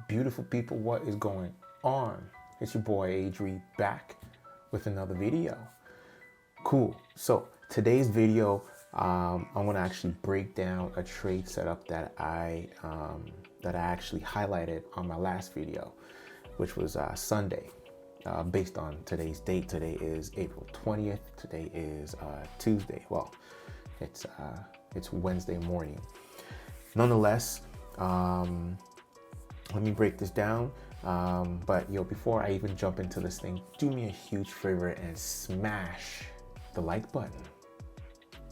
Beautiful people, what is going on? It's your boy Adri back with another video. Cool. So today's video, I'm gonna actually break down a trade setup that I actually highlighted on my last video, which was Sunday. Based on today's date, today is April 20th. Today is Tuesday. Well, it's Wednesday morning. Nonetheless, let me break this down. But before I even jump into this thing, do me a huge favor and smash the like button.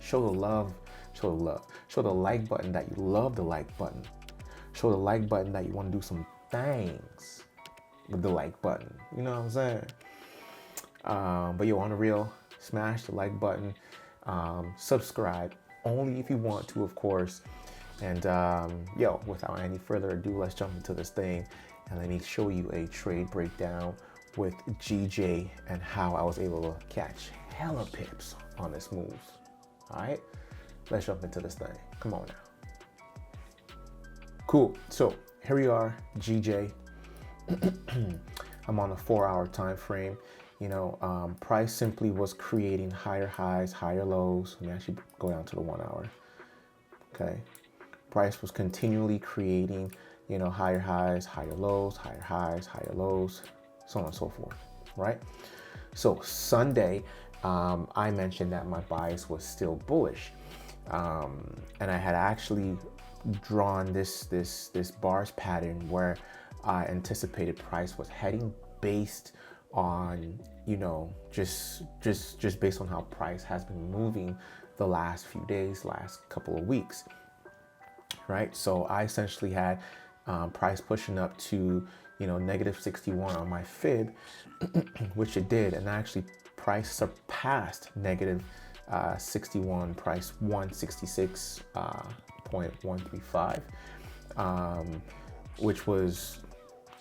Show the love, show the love. Show the like button that you love the like button. Show the like button that you want to do some things with the like button. You know what I'm saying? But on the real, smash the like button. Subscribe only if you want to, of course. And without any further ado, let's jump into this thing and let me show you a trade breakdown with GJ and how I was able to catch hella pips on this move. All right, let's jump into this thing. Come on now. Cool. So here we are, GJ. I'm on a 4-hour time frame. Price simply was creating higher highs, higher lows. Let me actually go down to the 1 hour. Okay. Price was continually creating, higher highs, higher lows, higher highs, higher lows, so on and so forth, right? So Sunday, I mentioned that my bias was still bullish, and I had actually drawn this bars pattern where I anticipated price was heading based on, just based on how price has been moving the last few days, last couple of weeks. Right, so I essentially had price pushing up to negative 61 on my fib, which it did, and actually price surpassed negative 61, price 166.135, which was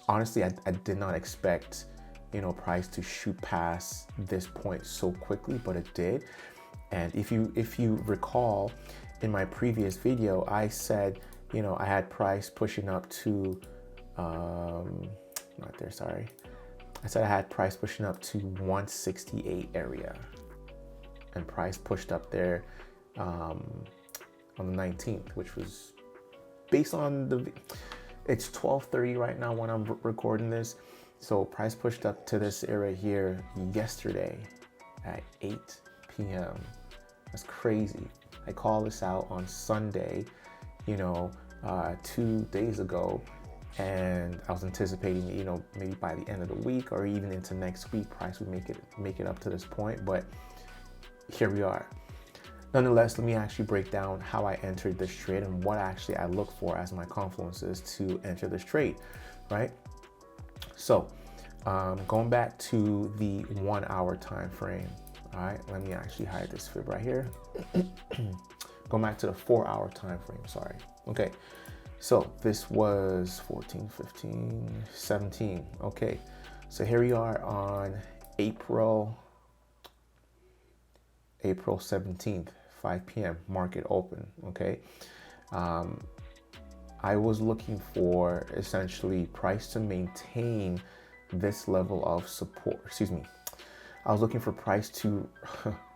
honestly I did not expect price to shoot past this point so quickly, but it did. And if you recall, in my previous video, I said, I had price pushing up to, I said I had price pushing up to 168 area, and price pushed up there on the 19th, which was based on it's 12:30 right now when I'm recording this. So price pushed up to this area here yesterday at 8 p.m. That's crazy. I called this out on Sunday, 2 days ago, and I was anticipating, maybe by the end of the week or even into next week, price would make it up to this point. But here we are. Nonetheless, let me actually break down how I entered this trade and what actually I look for as my confluences to enter this trade, right? So, going back to the 1 hour time frame. All right, let me actually hide this fib right here. Going back to the 4-hour time frame, sorry. Okay, so this was 14, 15, 17. Okay, so here we are on April 17th, 5 p.m. market open. Okay, I was looking for essentially price to maintain this level of support. I was looking for price to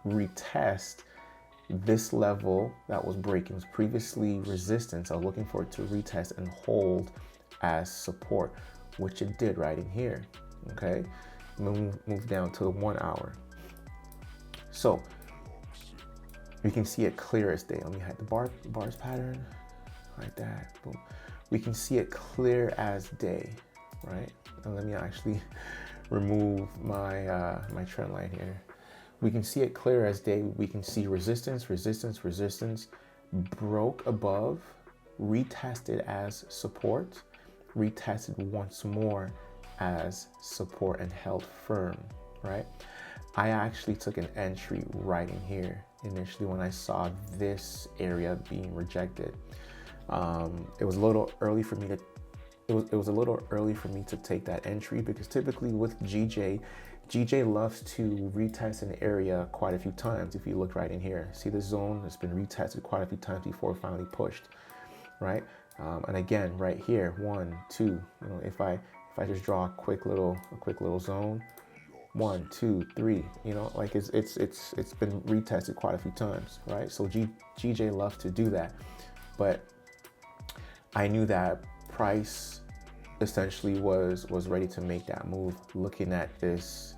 retest this level that was breaking. It was previously resistance. I was looking for it to retest and hold as support, which it did right in here. Okay, move down to the 1 hour. So we can see it clear as day. Let me hide the bars pattern like that. Boom. We can see it clear as day, right? And let me actually remove my my trend line here. We can see it clear as day. We can see resistance, resistance, resistance, broke above, retested as support, retested once more as support and held firm, right? I actually took an entry right in here initially when I saw this area being rejected. It was a little early for me to It was a little early for me to take that entry because typically with GJ loves to retest an area quite a few times. If you look right in here, see the zone has been retested quite a few times before it finally pushed, right? And again, right here, 1, 2, you know, if I just draw a quick little zone, 1, 2, 3, you know, like it's been retested quite a few times, right? So GJ loves to do that, but I knew that price essentially was ready to make that move. Looking at this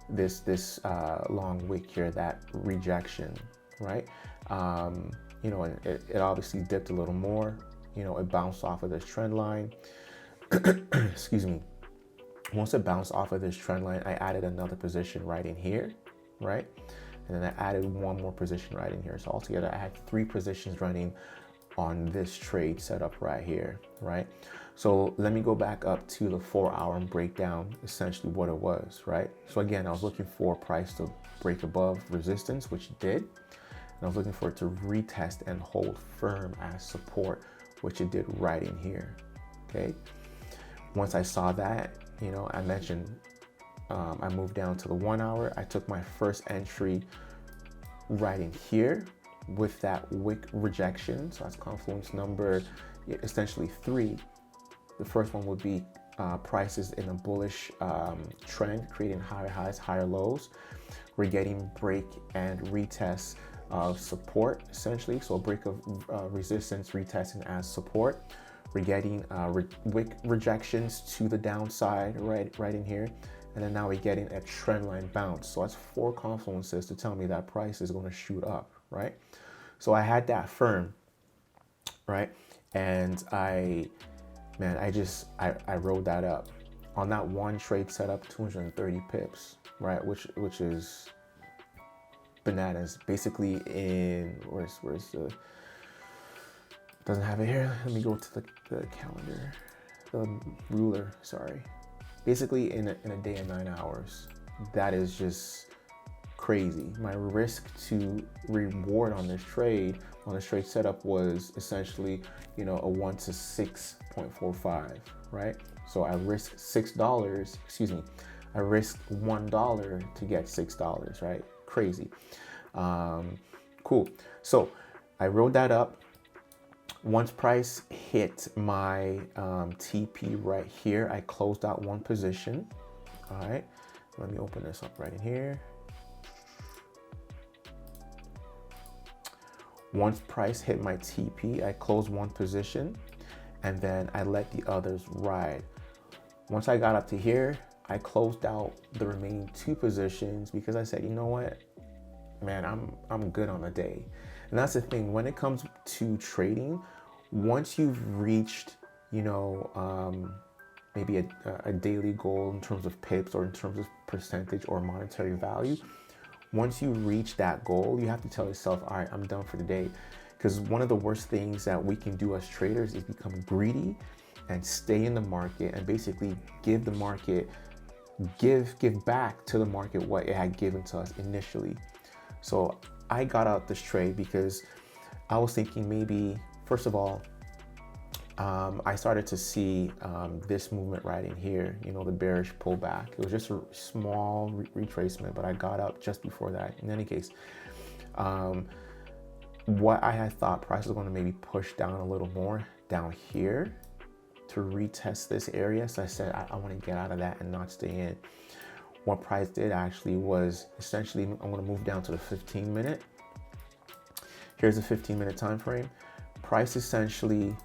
long wick here, that rejection, right? You know, and it obviously dipped a little more. You know, it bounced off of this trend line. Excuse me. Once it bounced off of this trend line, I added another position right in here, right? And then I added one more position right in here. So altogether, I had 3 positions running on this trade setup right here, right? So let me go back up to the 4-hour and break down essentially what it was, right? So again, I was looking for price to break above resistance, which it did. And I was looking for it to retest and hold firm as support, which it did right in here, okay? Once I saw that, you know, I mentioned I moved down to the 1 hour. I took my first entry right in here with that wick rejection. So that's confluence number essentially 3. The first one would be prices in a bullish trend, creating higher highs, higher lows. We're getting break and retest of support essentially. So a break of resistance retesting as support. We're getting wick rejections to the downside right in here. And then now we're getting a trend line bounce. So that's 4 confluences to tell me that price is going to shoot up, right? So I had that firm, right? And I rode that up. On that one trade setup, 230 pips, right? Which is bananas. Basically in, where's the, doesn't have it here. Let me go to the calendar, the ruler, sorry. Basically in a day and 9 hours. That is just crazy. My risk to reward on this trade setup was essentially, you know, a 1 to 6.45, right? So I risked $6, excuse me, I risked $1 to get $6, right? Crazy. Cool. So I rode that up. Once price hit my TP right here, I closed out one position. All right, let me open this up right in here. Once price hit my TP, I closed one position and then I let the others ride. Once I got up to here, I closed out the remaining 2 positions because I said, you know what, man, I'm good on the day. And that's the thing, when it comes to trading, once you've reached, you know, maybe a daily goal in terms of pips or in terms of percentage or monetary value, once you reach that goal, you have to tell yourself, all right, I'm done for the day. Because one of the worst things that we can do as traders is become greedy and stay in the market and basically give the market, give back to the market what it had given to us initially. So I got out this trade because I was thinking maybe, first of all, I started to see this movement right in here, you know, the bearish pullback. It was just a small retracement, but I got up just before that. In any case, what I had thought price was going to maybe push down a little more down here to retest this area. So I said, I want to get out of that and not stay in. What price did actually was essentially, I'm going to move down to the 15-minute. Here's the 15-minute time frame. Price essentially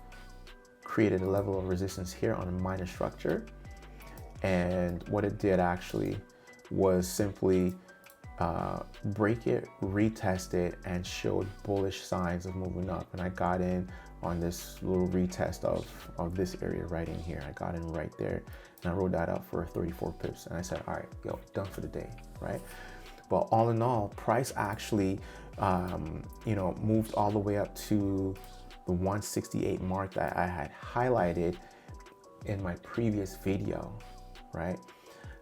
created a level of resistance here on a minor structure. And what it did actually was simply break it, retest it, and showed bullish signs of moving up. And I got in on this little retest of this area right in here. I got in right there and I rode that up for 34 pips. And I said, all right, yo, done for the day, right? But all in all, price actually, you know, moved all the way up to the 168 mark that I had highlighted in my previous video, right?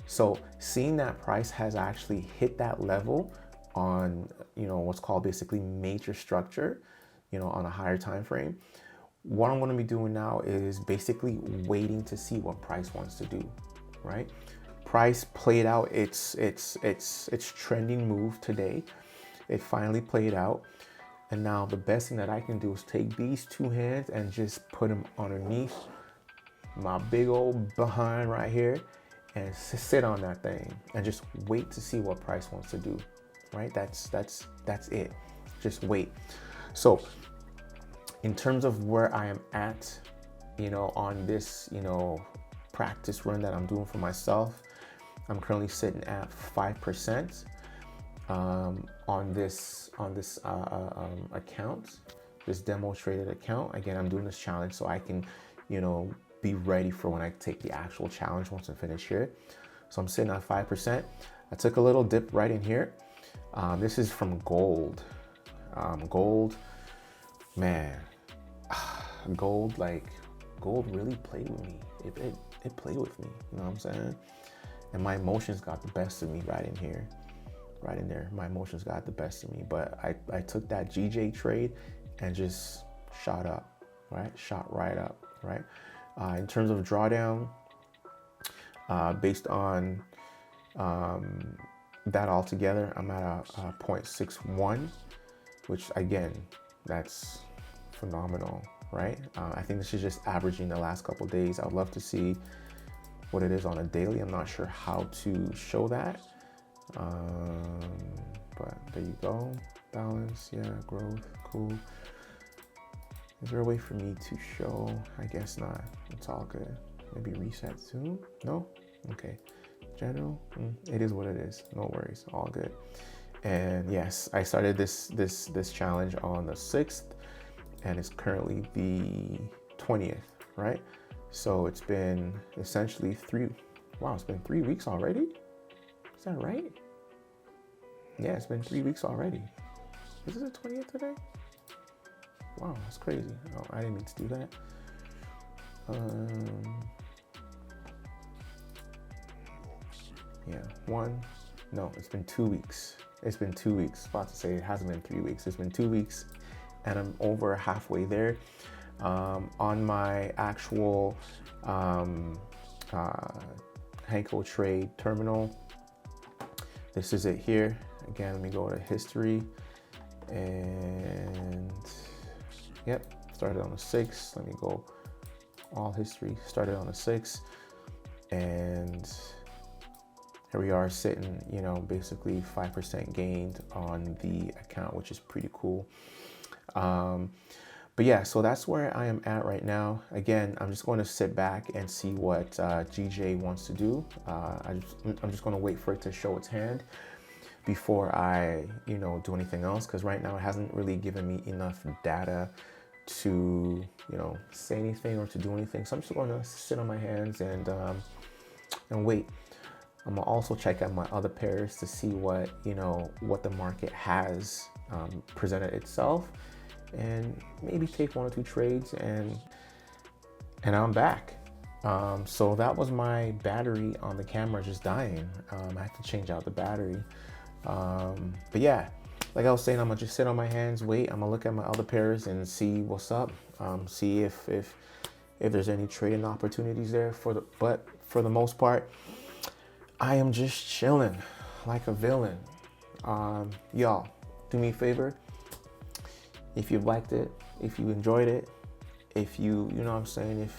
So seeing that price has actually hit that level on, you know, what's called basically major structure, you know, on a higher time frame, what I'm going to be doing now is basically waiting to see what price wants to do, right? Price played out its trending move today. It finally played out. And now the best thing that I can do is take these two hands and just put them underneath my big old behind right here and sit on that thing and just wait to see what price wants to do, right? That's it. Just wait. So in terms of where I am at, you know, on this, you know, practice run that I'm doing for myself, I'm currently sitting at 5% on this account, this demo traded account. Again, I'm doing this challenge so I can, you know, be ready for when I take the actual challenge once I finish here. So I'm sitting at 5%. I took a little dip right in here. This is from gold. Gold, man, gold really played with me. It played with me, you know what I'm saying? And my emotions got the best of me right in here, right in there. My emotions got the best of me, but I took that GJ trade and just shot up, right? Shot right up, right? In terms of drawdown, based on that altogether, I'm at a 0.61, which again, that's phenomenal, right? I think this is just averaging the last couple of days. I'd love to see what it is on a daily. I'm not sure how to show that, but there you go. Balance, yeah, growth, cool. Is there a way for me to show? I guess not. It's all good. Maybe reset soon? No? Okay. General? It is what it is. No worries. All good. And yes, I started this challenge on the 6th, and it's currently the 20th, right? So it's been essentially it's been 3 weeks already? Is that right? Yeah, it's been 3 weeks already. Is it the 20th today? Wow, that's crazy. Oh, I didn't mean to do that. Yeah, it's been 2 weeks. It's been 2 weeks. About to say it hasn't been 3 weeks. It's been 2 weeks, and I'm over halfway there. On my actual Hanko Trade terminal, this is it here. Again, let me go to history, and yep, started on the 6th. Let me go all history. Started on the 6th, and here we are sitting, you know, basically 5% gained on the account, which is pretty cool. But yeah, so that's where I am at right now. Again, I'm just going to sit back and see what GJ wants to do. I'm just going to wait for it to show its hand before I, you know, do anything else, because right now it hasn't really given me enough data to, you know, say anything or to do anything. So I'm just going to sit on my hands and wait. I'm gonna also check out my other pairs to see what, you know, what the market has presented itself, and maybe take 1 or 2 trades, and I'm back. So that was my battery on the camera just dying. I had to change out the battery. But yeah, like I was saying, I'm gonna just sit on my hands, wait. I'm gonna look at my other pairs and see what's up. See if there's any trading opportunities there. But for the most part, I am just chilling like a villain. Y'all, do me a favor. If you liked it, if you enjoyed it, if you know what I'm saying,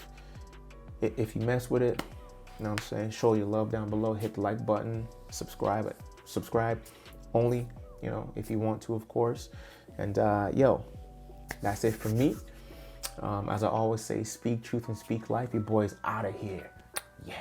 if you mess with it, you know what I'm saying, show your love down below, hit the like button, subscribe only, you know, if you want to, of course. And yo, that's it for me. As I always say, speak truth and speak life. Your boy's out of here. Yeah.